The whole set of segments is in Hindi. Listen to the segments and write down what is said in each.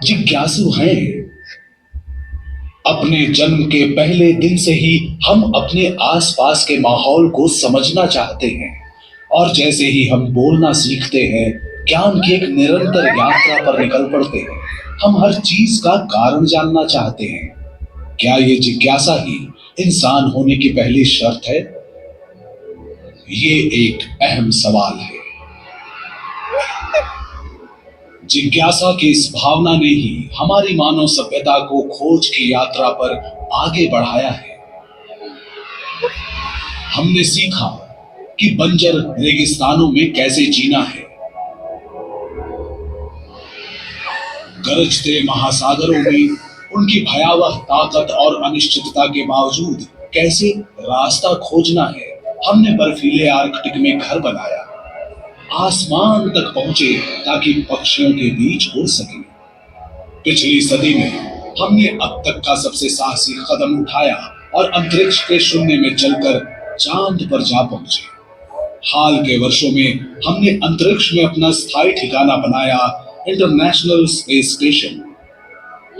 जिज्ञासु हैं। अपने जन्म के पहले दिन से ही हम अपने आसपास के माहौल को समझना चाहते हैं और जैसे ही हम बोलना सीखते हैं, ज्ञान की एक निरंतर यात्रा पर निकल पड़ते हैं। हम हर चीज का कारण जानना चाहते हैं। क्या ये जिज्ञासा ही इंसान होने की पहली शर्त है? ये एक अहम सवाल है। जिज्ञासा की इस भावना ने ही हमारी मानव सभ्यता को खोज की यात्रा पर आगे बढ़ाया है। हमने सीखा कि बंजर रेगिस्तानों में कैसे जीना है, गरजते महासागरों में उनकी भयावह ताकत और अनिश्चितता के बावजूद कैसे रास्ता खोजना है। हमने बर्फीले आर्कटिक में घर बनाया, आसमान तक पहुंचे ताकि पक्षियों के बीच उड़ सके। पिछली सदी में हमने अब तक का सबसे साहसी कदम उठाया और अंतरिक्ष के शून्य में चलकर चांद पर जा पहुंचे। हाल के वर्षों में हमने अंतरिक्ष में अपना स्थायी ठिकाना बनाया, इंटरनेशनल स्पेस स्टेशन।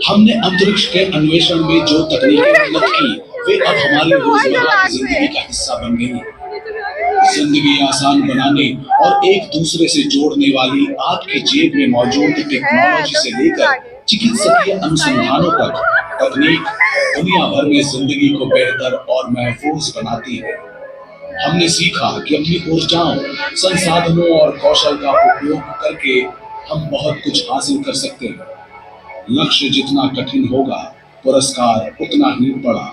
हमने अंतरिक्ष के अन्वेषण में जो तकनीकी मदद की, वे अब हमारी रोजमर्रा की जिंदगी का हिस्सा बन गई। जिंदगी आसान बनाने और एक दूसरे से जोड़ने वाली आपके जेब में मौजूद टेक्नोलॉजी से लेकर चिकित्सकीय अनुसंधानों तक, तकनीक दुनिया भर में जिंदगी को बेहतर और महफूज बनाती है। हमने सीखा कि अपनी ऊर्जाओं, संसाधनों और कौशल का उपयोग करके हम बहुत कुछ हासिल कर सकते हैं। लक्ष्य जितना कठिन होगा, पुरस्कार उतना ही बड़ा।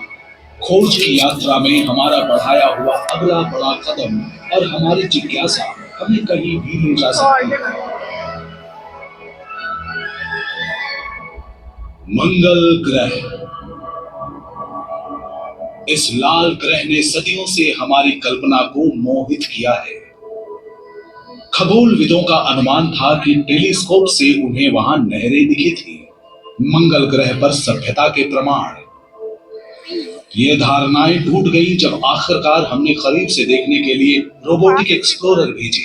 खोज की यात्रा में हमारा बढ़ाया हुआ अगला बड़ा कदम और हमारी जिज्ञासा हमें कहीं भी ले जा सकती है। मंगल ग्रह। इस लाल ग्रह ने सदियों से हमारी कल्पना को मोहित किया है। खगोलविदों का अनुमान था कि टेलीस्कोप से उन्हें वहां नहरें दिखी थी, मंगल ग्रह पर सभ्यता के प्रमाण। ये धारणाएं टूट गई जब आखिरकार हमने करीब से देखने के लिए रोबोटिक एक्सप्लोरर भेजे।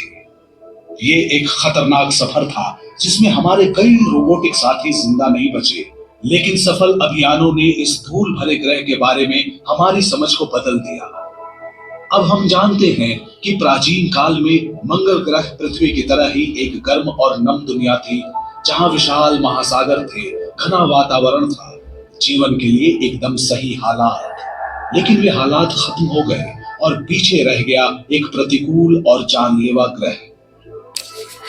ये एक खतरनाक सफर था जिसमें हमारे कई रोबोटिक साथी जिंदा नहीं बचे, लेकिन सफल अभियानों ने इस धूल भरे ग्रह के बारे में हमारी समझ को बदल दिया। अब हम जानते हैं कि प्राचीन काल में मंगल ग्रह पृथ्वी की तरह ही एक गर्म और नम दुनिया थी, जहां विशाल महासागर थे, घना वातावरण था, जीवन के लिए एकदम सही हालात। लेकिन वे हालात खत्म हो गए और पीछे रह गया एक प्रतिकूल और जानलेवा ग्रह।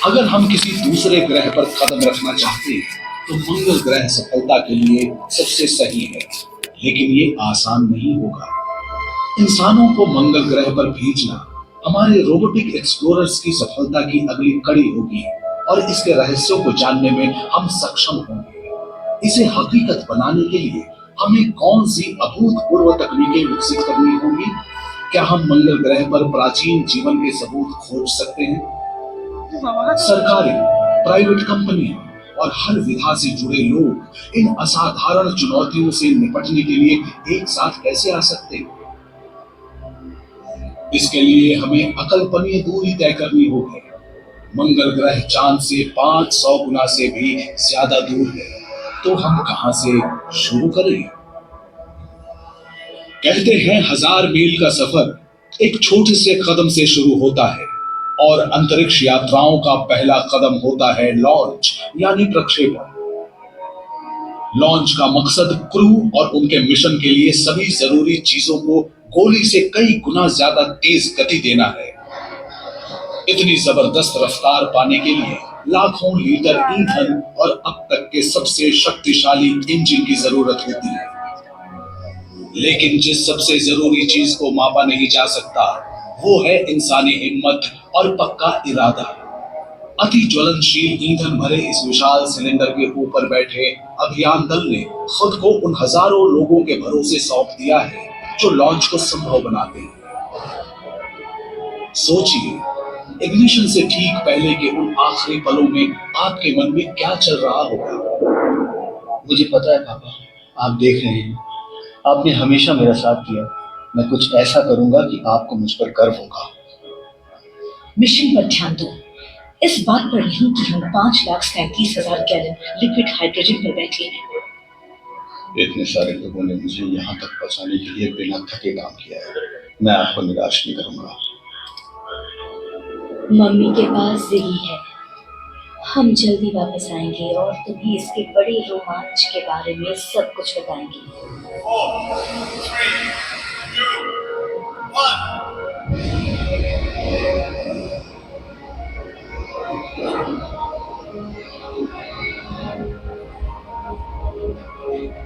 अगर हम किसी दूसरे ग्रह पर कदम रखना चाहते हैं तो मंगल ग्रह सफलता के लिए सबसे सही है, लेकिन ये आसान नहीं होगा। इंसानों को मंगल ग्रह पर भेजना हमारे रोबोटिक एक्सप्लोरर्स की सफलता की अगली कड़ी होगी और इसके रहस्यों को जानने में हम सक्षम होंगे। इसे हकीकत बनाने के लिए हमें कौन सी अभूतपूर्व तकनीकें विकसित करनी होंगी? क्या हम मंगल ग्रह पर प्राचीन जीवन के सबूत खोज सकते हैं? सरकारें, प्राइवेट कंपनियां और हर विधा से जुड़े लोग इन असाधारण चुनौतियों से निपटने के लिए एक साथ कैसे आ सकते हैं? इसके लिए हमें अकल्पनीय दूरी तय करनी होगी। मंगल ग्रह चांद से 500 गुना से भी ज्यादा दूर है, तो हम कहां से शुरू करें? कहते हैं 1000 मील का सफर एक छोटे से कदम से शुरू होता है और अंतरिक्ष यात्राओं का पहला कदम होता है लॉन्च यानी प्रक्षेपण। लॉन्च का मकसद क्रू और उनके मिशन के लिए सभी जरूरी चीजों को गोली से कई गुना ज्यादा तेज गति देना है। इतनी जबरदस्त रफ्तार पाने के लिए लाखों लीटर ईंधन और अब तक के सबसे शक्तिशाली इंजन की जरूरत होती है। लेकिन जिस सबसे जरूरी चीज को मापा नहीं जा सकता, वो है इंसानी हिम्मत और पक्का इरादा। अति ज्वलनशील ईंधन भरे इस विशाल सिलेंडर के ऊपर बैठे अभियान दल ने खुद को उन हजारों लोगों के भरोसे सौंप दिया है जो लॉन्च को संभव बनाते हैं। सोचिए, इग्निशन से ठीक पहले के उन आखिरी पलों में आपके मन में क्या चल रहा होगा? मुझे पता है पापा, आप देख रहे हैं, आपने हमेशा मेरा साथ दिया। मैं कुछ ऐसा करूंगा कि आपको मुझ पर गर्व होगा। मिशन पर ध्यान दो। इस बात पर नहीं कि हम 5,37,000 गैलन लिक्विड हाइड्रोजन पर बैठे हैं। इतने सारे लोगों ने मुझे यहाँ तक पहुँचाने के लिए बिना थके काम किया है। मैं आपको निराश नहीं करूंगा। मम्मी के पास जिगी है। हम जल्दी वापस आएंगे और तुम्हें इसके बड़े रोमांच के बारे में सब कुछ बताएंगे। 4, 3, 2, 1.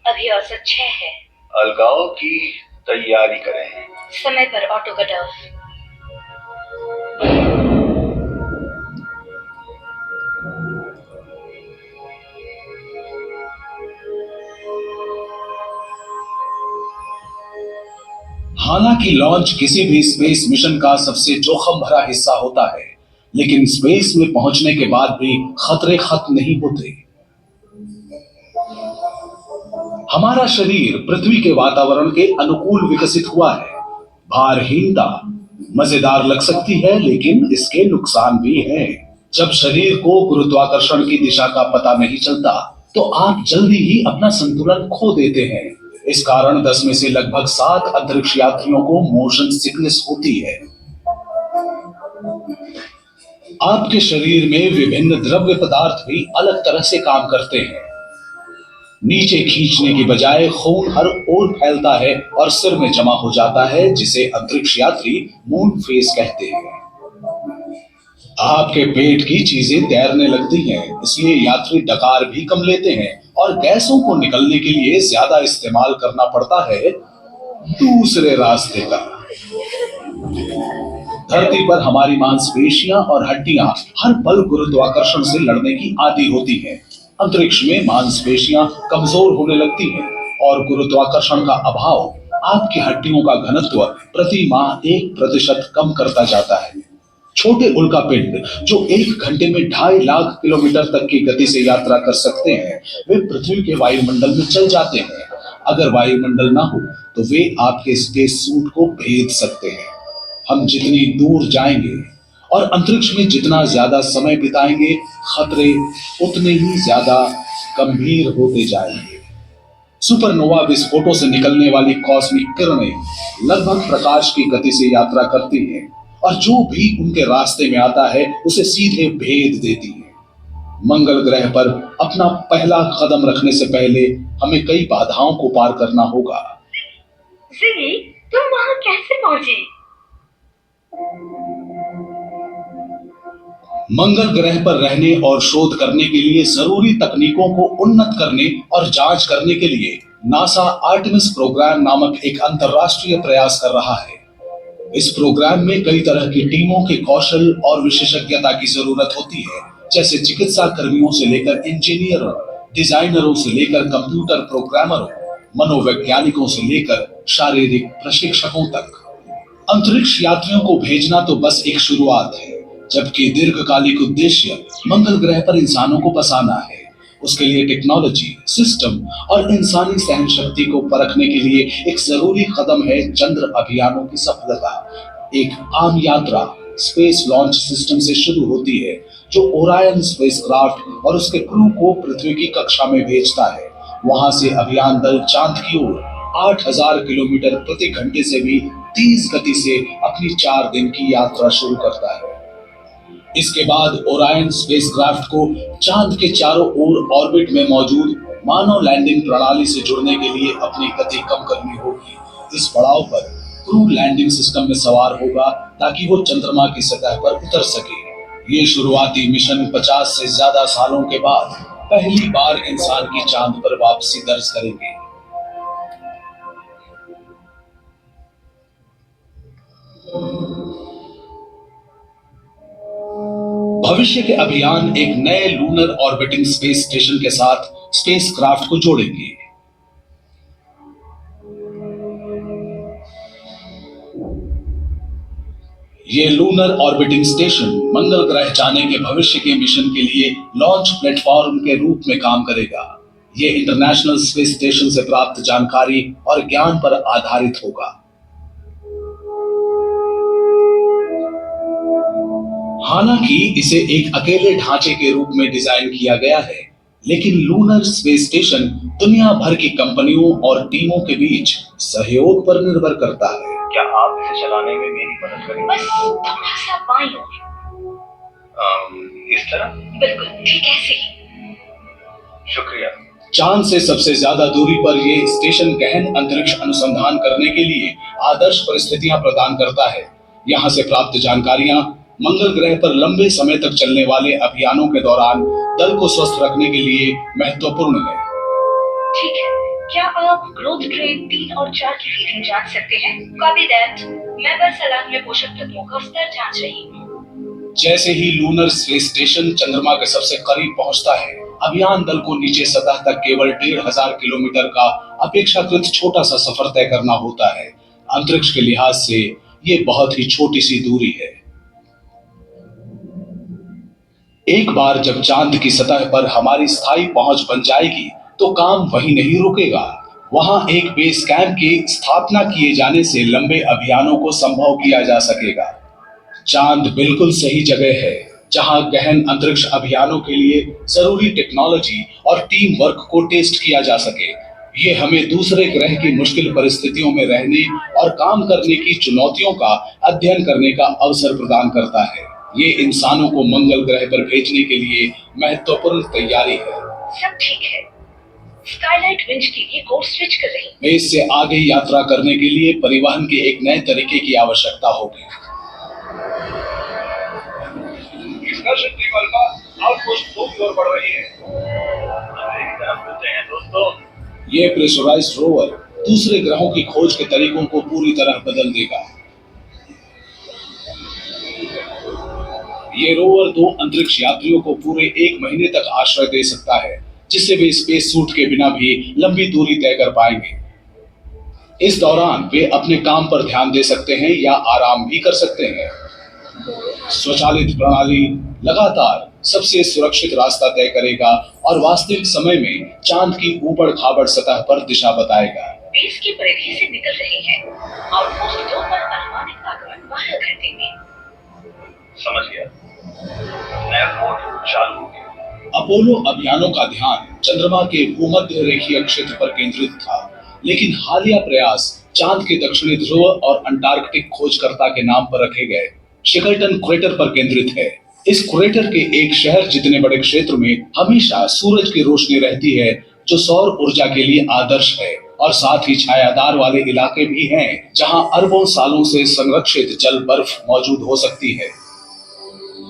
अभी औसत 6 है। अलगाव की तैयारी करें। समय पर ऑटो कट ऑफ। हालांकि लॉन्च किसी भी स्पेस मिशन का सबसे जोखिम भरा हिस्सा होता है, लेकिन स्पेस में पहुंचने के बाद भी खतरे खत्म नहीं होते। हमारा शरीर पृथ्वी के वातावरण के अनुकूल विकसित हुआ है। भारहीनता मजेदार लग सकती है, लेकिन इसके नुकसान भी हैं। जब शरीर को गुरुत्वाकर्षण की दिशा का पता नहीं चलता, तो आप जल्दी ही अपना संतुलन खो देते हैं। इस कारण 10 में से लगभग 7 अंतरिक्ष यात्रियों को मोशन सिकनेस होती है। आपके शरीर में विभिन्न द्रव्य पदार्थ भी अलग तरह से काम करते हैं। नीचे खींचने की बजाय खून हर ओर फैलता है और सिर में जमा हो जाता है, जिसे अंतरिक्ष यात्री मून फेस कहते हैं। आपके पेट की चीजें तैरने लगती हैं, इसलिए यात्री डकार भी कम लेते हैं और गैसों को निकलने के लिए ज्यादा इस्तेमाल करना पड़ता है दूसरे रास्ते का। धरती पर हमारी मांसपेशियां और हड्डियां हर पल गुरुत्वाकर्षण से लड़ने की आदी होती हैं। अंतरिक्ष में मांसपेशियां कमजोर होने लगती हैं और गुरुत्वाकर्षण का अभाव आपकी हड्डियों का घनत्व प्रति माह 1% कम करता जाता है। छोटे उल्कापिंड जो 1 घंटे में 2.5 लाख किलोमीटर तक की गति से यात्रा कर सकते हैं, वे पृथ्वी के वायुमंडल में चल जाते हैं। अगर वायुमंडल ना हो तो वे आपके स्पेस सूट को भेद सकते हैं। हम जितनी दूर जाएंगे और अंतरिक्ष में जितना ज्यादा समय बिताएंगे, खतरे उतने ही ज्यादा गंभीर होते जाएंगे। सुपरनोवा विस्फोटों से निकलने वाली कॉस्मिक किरणें लगभग प्रकाश की गति से यात्रा करती हैं और जो भी उनके रास्ते में आता है उसे सीधे भेद देती है। मंगल ग्रह पर अपना पहला कदम रखने से पहले हमें कई बाधाओं को पार करना होगा। जिगी, तुम वहां कैसे पहुंची? मंगल ग्रह पर रहने और शोध करने के लिए जरूरी तकनीकों को उन्नत करने और जांच करने के लिए नासा आर्टेमिस प्रोग्राम नामक एक अंतरराष्ट्रीय प्रयास कर रहा है। इस प्रोग्राम में कई तरह की टीमों के कौशल और विशेषज्ञता की जरूरत होती है, जैसे चिकित्सा कर्मियों से लेकर इंजीनियरों, डिजाइनरों से लेकर कंप्यूटर प्रोग्रामरों, मनोवैज्ञानिकों से लेकर शारीरिक प्रशिक्षकों तक। अंतरिक्ष यात्रियों को भेजना तो बस एक शुरुआत है, जबकि दीर्घकालिक उद्देश्य मंगल ग्रह पर इंसानों को बसाना है। उसके लिए टेक्नोलॉजी, सिस्टम और इंसानी सहन शक्ति को परखने के लिए एक जरूरी कदम है चंद्र अभियानों की सफलता। एक आम यात्रा स्पेस लॉन्च सिस्टम से शुरू होती है, जो ओरायन स्पेसक्राफ्ट और उसके क्रू को पृथ्वी की कक्षा में भेजता है। वहां से अभियान दल चांद की ओर 8,000 किलोमीटर प्रति घंटे से भी तेज गति से अपनी 4 दिन की यात्रा शुरू करता है। इसके बाद ओरायन स्पेसक्राफ्ट को चांद के चारों ओर ऑर्बिट में मौजूद मानव लैंडिंग प्रणाली से जुड़ने के लिए अपनी गति कम करनी होगी। इस पड़ाव पर क्रू लैंडिंग सिस्टम में सवार होगा ताकि वो चंद्रमा की सतह पर उतर सके। ये शुरुआती मिशन 50 से ज्यादा सालों के बाद पहली बार इंसान की चांद पर वापसी दर्ज करेंगे। भविष्य के अभियान एक नए लूनर ऑर्बिटिंग स्पेस स्टेशन के साथ स्पेसक्राफ्ट को जोड़ेंगे। ये लूनर ऑर्बिटिंग स्टेशन मंगल ग्रह जाने के भविष्य के मिशन के लिए लॉन्च प्लेटफॉर्म के रूप में काम करेगा। ये इंटरनेशनल स्पेस स्टेशन से प्राप्त जानकारी और ज्ञान पर आधारित होगा। हालांकि इसे एक अकेले ढांचे के रूप में डिजाइन किया गया है, लेकिन लूनर स्पेस स्टेशन दुनिया भर की कंपनियों और टीमों के बीच सहयोग पर निर्भर करता है। क्या आप इसे चलाने में मेरी मदद करेंगे? बस थोड़ा सा बाईं ओर। इस तरह? बिल्कुल ठीक ऐसे ही। शुक्रिया। चांद से सबसे ज्यादा दूरी पर यह स्टेशन गहन अंतरिक्ष अनुसंधान करने के लिए आदर्श परिस्थितियां प्रदान करता है। यहां से प्राप्त जानकारियां मंगल ग्रह पर लंबे समय तक चलने वाले अभियानों के दौरान दल को स्वस्थ रखने के लिए महत्वपूर्ण है। ठीक है, क्या आप ग्रोथ ट्रेन 3 और 4 की रीडिंग जांच सकते हैं? Copy that. मैं बस सलाद में पोषक तत्वों का स्तर जांच रही हूँ। जैसे ही लूनर स्पेस स्टेशन चंद्रमा के सबसे करीब पहुंचता है, अभियान दल को नीचे सतह तक केवल 1500 किलोमीटर का अपेक्षाकृत छोटा सा सफर तय करना होता है। अंतरिक्ष के लिहाज से ये बहुत ही छोटी सी दूरी है। एक बार जब चांद की सतह पर हमारी स्थायी पहुंच बन जाएगी, तो काम वहीं नहीं रुकेगा। वहां एक बेस कैंप की स्थापना किए जाने से लंबे अभियानों को संभव किया जा सकेगा। चांद बिल्कुल सही जगह है, जहां गहन अंतरिक्ष अभियानों के लिए जरूरी टेक्नोलॉजी और टीम वर्क को टेस्ट किया जा सके। ये हमें दूसरे ग्रह की मुश्किल परिस्थितियों में रहने और काम करने की चुनौतियों का अध्ययन करने का अवसर प्रदान करता है। ये इंसानों को मंगल ग्रह पर भेजने के लिए महत्वपूर्ण तैयारी है। सब ठीक है। स्काईलाइट विंच के लिए कोर्स स्विच कर रही हूँ। बेस से आगे यात्रा करने के लिए परिवहन के एक नए तरीके की आवश्यकता होगी। एक्सकर्शन टीम अल्फा आउटपोस्ट 2 की ओर बढ़ रही है। एक तरफ मिलते हैं दोस्तों। ये प्रेशराइज्ड रोवर दूसरे ग्रहों की खोज के तरीकों को पूरी तरह बदल देगा। ये रोवर 2 अंतरिक्ष यात्रियों को पूरे 1 महीने तक आश्रय दे सकता है, जिससे वे स्पेस सूट के बिना भी लंबी दूरी तय कर पाएंगे। इस दौरान वे अपने काम पर ध्यान दे सकते हैं या आराम भी कर सकते हैं। स्वचालित प्रणाली लगातार सबसे सुरक्षित रास्ता तय करेगा और वास्तविक समय में चांद की ऊबड़ खाबड़ सतह पर दिशा बताएगा। बेस की परिधि से निकल रहे हैं। आउटपोस्ट 2 पर अनुमानित आगमन 12 घंटे में। समझ गया। नया कोड चालू हो गया। अपोलो अभियानों का ध्यान चंद्रमा के भूमध्य रेखीय क्षेत्र पर केंद्रित था, लेकिन हालिया प्रयास चांद के दक्षिणी ध्रुव और अंटार्कटिक खोजकर्ता के नाम पर रखे गए शिकल्टन क्रेटर पर केंद्रित है। इस क्रेटर के एक शहर जितने बड़े क्षेत्र में हमेशा सूरज की रोशनी रहती है, जो सौर ऊर्जा के लिए आदर्श है, और साथ ही छायादार वाले इलाके भी हैं, जहां अरबों सालों से संरक्षित जल बर्फ मौजूद हो सकती है।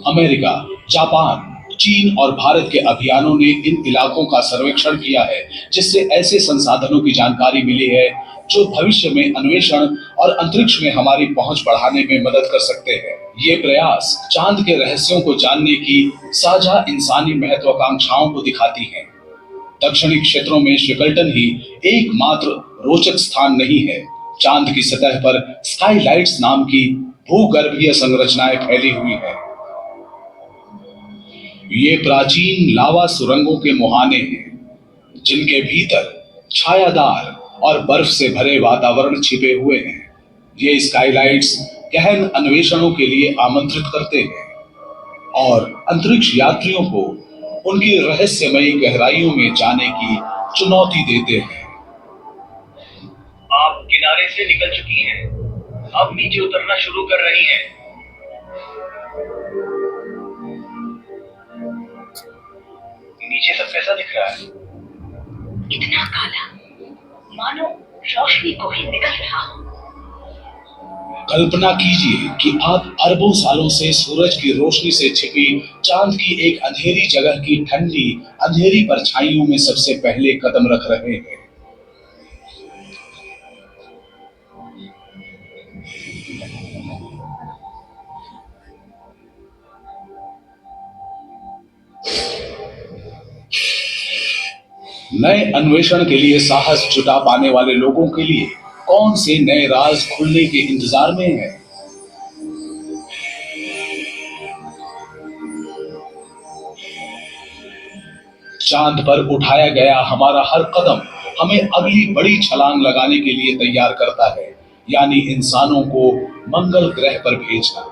अमेरिका, जापान, चीन और भारत के अभियानों ने इन इलाकों का सर्वेक्षण किया है, जिससे ऐसे संसाधनों की जानकारी मिली है जो भविष्य में अन्वेषण और अंतरिक्ष में हमारी पहुंच बढ़ाने में मदद कर सकते हैं। ये प्रयास चांद के रहस्यों को जानने की साझा इंसानी महत्वाकांक्षाओं को दिखाती हैं। दक्षिणी क्षेत्रों में शिकल्टन ही एकमात्र रोचक स्थान नहीं है। चांद की सतह पर स्काईलाइट्स नाम की भूगर्भीय संरचनाएं फैली हुई हैं। ये प्राचीन लावा सुरंगों के मुहाने हैं, जिनके भीतर छायादार और बर्फ से भरे वातावरण छिपे हुए हैं। ये स्काईलाइट्स गहन अन्वेषणों के लिए आमंत्रित करते हैं और अंतरिक्ष यात्रियों को उनकी रहस्यमयी गहराइयों में जाने की चुनौती देते हैं। आप किनारे से निकल चुकी हैं, अब नीचे उतरना शुरू कर रही हैं। नीचे सब कैसा दिख रहा है? इतना काला, मानो रोशनी को ही निकल रहा हो। कल्पना कीजिए कि आप अरबों सालों से सूरज की रोशनी से छिपी चांद की एक अंधेरी जगह की ठंडी अंधेरी परछाइयों में सबसे पहले कदम रख रहे हैं। नए अन्वेषण के लिए साहस जुटा पाने वाले लोगों के लिए कौन से नए राज खुलने के इंतजार में हैं? चांद पर उठाया गया हमारा हर कदम हमें अगली बड़ी छलांग लगाने के लिए तैयार करता है, यानी इंसानों को मंगल ग्रह पर भेजना।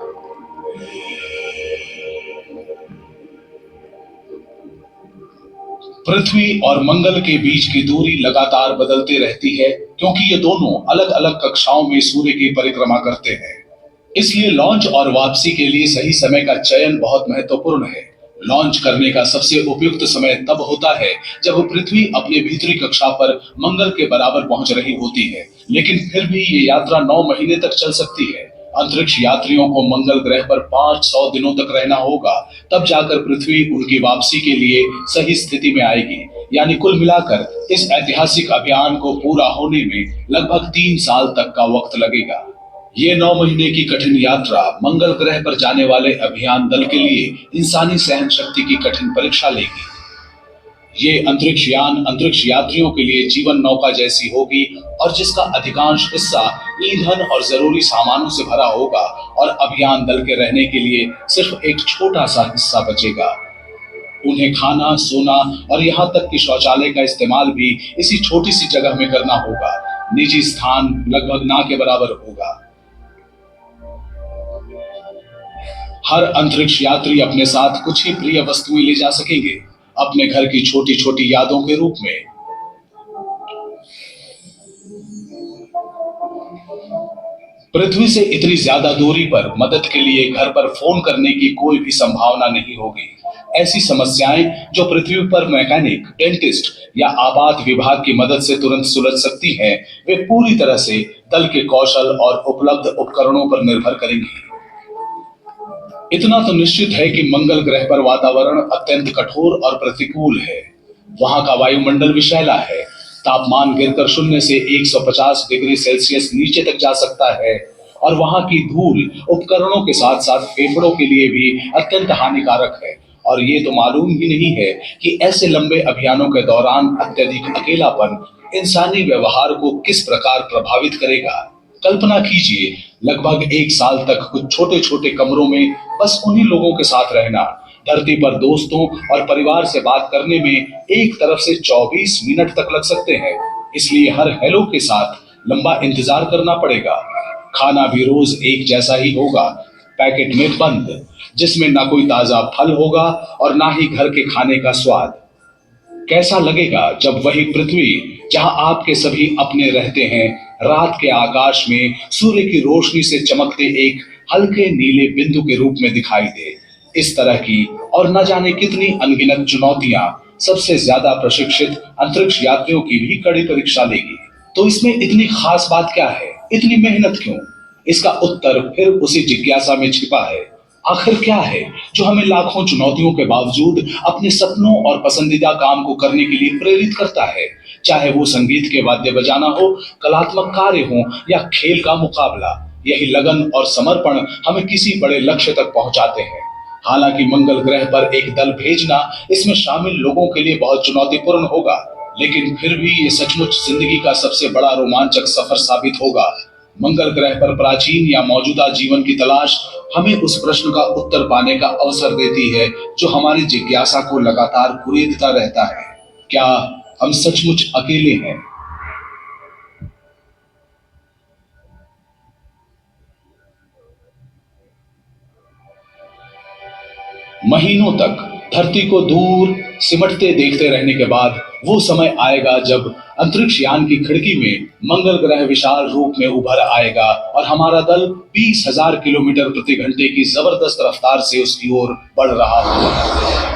पृथ्वी और मंगल के बीच की दूरी लगातार बदलती रहती है, क्योंकि ये दोनों अलग अलग कक्षाओं में सूर्य की परिक्रमा करते हैं। इसलिए लॉन्च और वापसी के लिए सही समय का चयन बहुत महत्वपूर्ण है। लॉन्च करने का सबसे उपयुक्त समय तब होता है जब पृथ्वी अपने भीतरी कक्षा पर मंगल के बराबर पहुंच रही होती है, लेकिन फिर भी ये यात्रा 9 महीने तक चल सकती है। अंतरिक्ष यात्रियों को मंगल ग्रह पर 500 दिनों तक रहना होगा, तब जाकर पृथ्वी उनकी वापसी के लिए सही स्थिति में आएगी। यानी कुल मिलाकर इस ऐतिहासिक अभियान को पूरा होने में लगभग 3 साल तक का वक्त लगेगा। ये 9 महीने की कठिन यात्रा मंगल ग्रह पर जाने वाले अभियान दल के लिए इंसानी सहन शक्ति की कठिन परीक्षा लेगी। ये अंतरिक्ष यान अंतरिक्ष यात्रियों के लिए जीवन नौका जैसी होगी, और जिसका अधिकांश हिस्सा ईंधन और जरूरी सामानों से भरा होगा, और अभियान दल के रहने के लिए सिर्फ एक छोटा सा हिस्सा बचेगा। उन्हें खाना, सोना और यहाँ तक कि शौचालय का इस्तेमाल भी इसी छोटी सी जगह में करना होगा। निजी स्थान लगभग ना के बराबर होगा। हर अंतरिक्ष यात्री अपने साथ कुछ ही प्रिय वस्तुएं ले जा सकेंगे, अपने घर की छोटी छोटी यादों के रूप में। पृथ्वी से इतनी ज्यादा दूरी पर मदद के लिए घर पर फोन करने की कोई भी संभावना नहीं होगी। ऐसी समस्याएं जो पृथ्वी पर मैकेनिक, डेंटिस्ट या आपात विभाग की मदद से तुरंत सुलझ सकती हैं, वे पूरी तरह से दल के कौशल और उपलब्ध उपकरणों पर निर्भर करेंगी। इतना तो निश्चित है कि मंगल ग्रह पर वातावरण अत्यंत कठोर और प्रतिकूल है। वहां का वायुमंडल विषैला है, तापमान गिरकर 0 से 150 डिग्री सेल्सियस नीचे तक जा सकता है, और वहां की धूल उपकरणों के साथ साथ फेफड़ों के लिए भी अत्यंत हानिकारक है। और ये तो मालूम ही नहीं है कि ऐसे लंबे अभियानों के दौरान अत्यधिक अकेलापन इंसानी व्यवहार को किस प्रकार प्रभावित करेगा। कल्पना कीजिए, लगभग 1 साल तक कुछ छोटे छोटे कमरों में बस उन्हीं लोगों के साथ रहना। धरती पर दोस्तों और परिवार से बात करने में एक तरफ से 24 मिनट तक लग सकते हैं, इसलिए हर हेलो के साथ लंबा इंतजार करना पड़ेगा। खाना भी रोज एक जैसा ही होगा, पैकेट में बंद, जिसमें ना कोई ताजा फल होगा और ना ही घर के खाने का स्वाद। कैसा लगेगा जब वही पृथ्वी, जहां आपके सभी अपने रहते हैं, रात के आकाश में सूर्य की रोशनी से चमकते एक हल्के नीले बिंदु के रूप में दिखाई दे। इस तरह की और न जाने कितनी अनगिनत चुनौतियां सबसे ज्यादा प्रशिक्षित अंतरिक्ष यात्रियों की भी कड़ी परीक्षा लेगी। तो इसमें इतनी खास बात क्या है, इतनी मेहनत क्यों? इसका उत्तर फिर उसी जिज्ञासा में छिपा है। आखिर क्या है जो हमें लाखों चुनौतियों के बावजूद अपने सपनों और पसंदीदा काम को करने के लिए प्रेरित करता है? चाहे वो संगीत के वाद्य बजाना हो, कलात्मक कार्य हो या खेल का मुकाबला, यही लगन और समर्पण हमें किसी बड़े लक्ष्य तक पहुंचाते हैं। हालांकि मंगल ग्रह पर एक दल भेजना इसमें शामिल लोगों के लिए बहुत चुनौतीपूर्ण होगा, लेकिन फिर भी ये सचमुच जिंदगी का सबसे बड़ा रोमांचक सफर साबित होगा। मंगल ग्रह पर प्राचीन या मौजूदा जीवन की तलाश हमें उस प्रश्न का उत्तर पाने का अवसर देती है जो हमारी जिज्ञासा को लगातार कुरेदता रहता है। क्या हम सचमुच अकेले हैं? महीनों तक धरती को दूर सिमटते देखते रहने के बाद वो समय आएगा जब अंतरिक्ष यान की खिड़की में मंगल ग्रह विशाल रूप में उभर आएगा और हमारा दल 20,000 किलोमीटर प्रति घंटे की जबरदस्त रफ्तार से उसकी ओर बढ़ रहा होगा।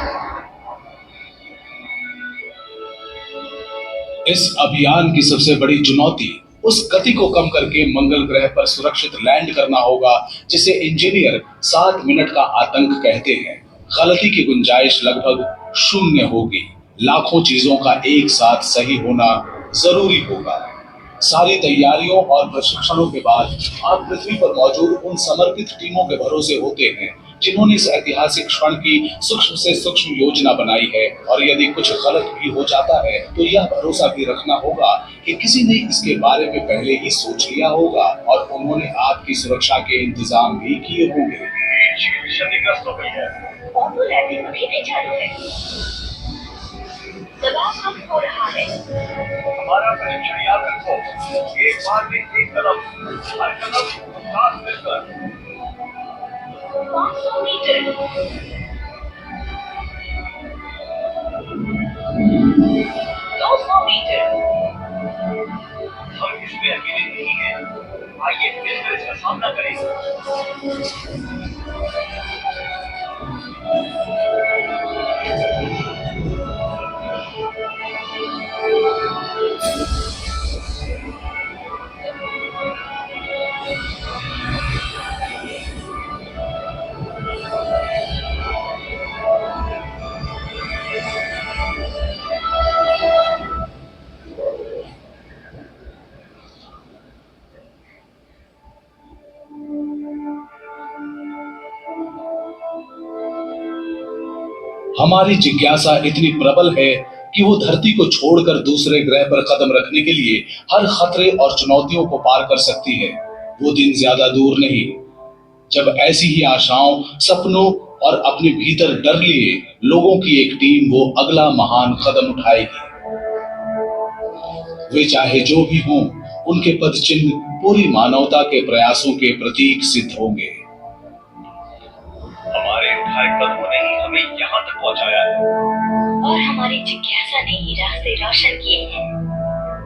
इस अभियान की सबसे बड़ी चुनौती उस गति को कम करके मंगल ग्रह पर सुरक्षित लैंड करना होगा, जिसे इंजीनियर 7 मिनट का आतंक कहते हैं। गलती की गुंजाइश लगभग शून्य होगी। लाखों चीजों का एक साथ सही होना जरूरी होगा। सारी तैयारियों और प्रशिक्षणों के बाद आप पृथ्वी पर मौजूद उन समर्पित टीमों के भरोसे होते हैं जिन्होंने इस ऐतिहासिक क्षण की सूक्ष्म से सूक्ष्म योजना बनाई है। और यदि कुछ गलत भी हो जाता है तो यह भरोसा भी रखना होगा कि किसी ने इसके बारे में पहले ही सोच लिया होगा और उन्होंने आपकी सुरक्षा के इंतजाम भी किए होंगे। क्षतिग्रस्त हो गई है। ऑटो लैंडिंग अभी भी चालू है। दबाव कम हो रहा है। हमारा प्रशिक्षण याद रखो, एक बार में एक कदम, हर कदम साथ मिलकर। 500 मीटर। 200 मीटर। हम इसमें अकेले नहीं हैं। आइए मिलकर इसका सामना करें। हमारी जिज्ञासा इतनी प्रबल है कि वो धरती को छोड़कर दूसरे ग्रह पर कदम रखने के लिए हर खतरे और चुनौतियों को पार कर सकती है। वो दिन ज्यादा दूर नहीं जब ऐसी ही आशाओं, सपनों और अपने भीतर डर लिए लोगों की एक टीम वो अगला महान कदम उठाएगी। वे चाहे जो भी हों, उनके पद चिन्ह पूरी मानवता के प्रयासों के प्रतीक सिद्ध होंगे। हमारे उठाए कदमों ने ही हमें यहाँ तक पहुँचाया है। और हमारी जिज्ञासा ने ही रास्ते रोशन किए हैं।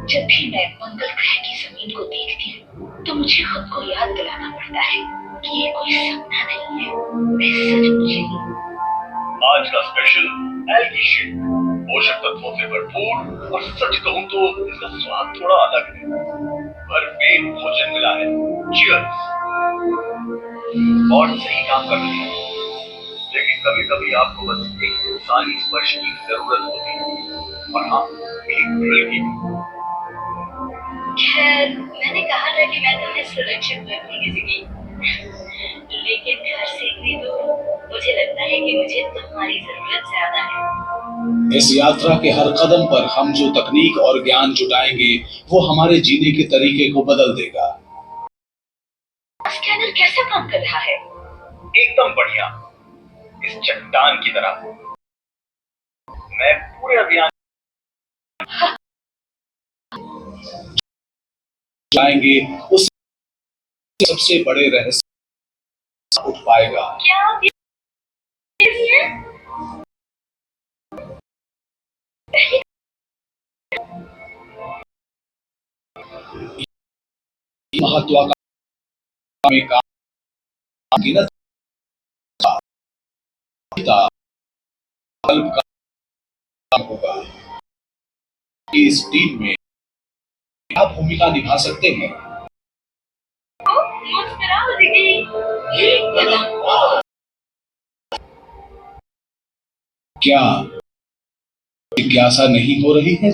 जब भी मैं मंगल ग्रह की जमीन को देखती हूँ तो मुझे खुद को याद दिलाना पड़ता है कि ये कोई सपना नहीं है, मैं सचमुच ही। आज का स्पेशल एल्गी शेक, पोषक तत्वों से भरपूर, और सच कहूं तो इसका स्वाद थोड़ा अलग है। भरपेट भोजन मिला है। चीयर्स। और सही काम कर रही है, लेकिन कभी कभी आपको बस एक इंसानी स्पर्श की जरूरत होती है, और हाँ, एक थ्रिल की भी। खैर, मैंने कहा था कि मैं तुम्हें सुरक्षित रखूंगी जिगी, लेकिन घर से इतनी दूर मुझे लगता है कि मुझे तुम्हारी जरूरत ज्यादा है। इस यात्रा के हर कदम पर हम जो तकनीक और ज्ञान जुटाएंगे वो हमारे जीने के तरीके को बदल देगा। स्कैनर कैसे काम कर रहा है? एकदम बढ़िया, इस चट्टान की तरह। मैं पूरे अभियान जाएंगे उस सबसे बड़े रहस्य उठ पाएगा। क्या आप ये हैं? महत्वाकांक्षी में काम की न था, कल्प का काम होगा। इस टीम में क्या भूमिका निभा सकते हैं? मुस्कुराओ जिगी। एक कदम और। क्या जिज्ञासा नहीं हो रही है?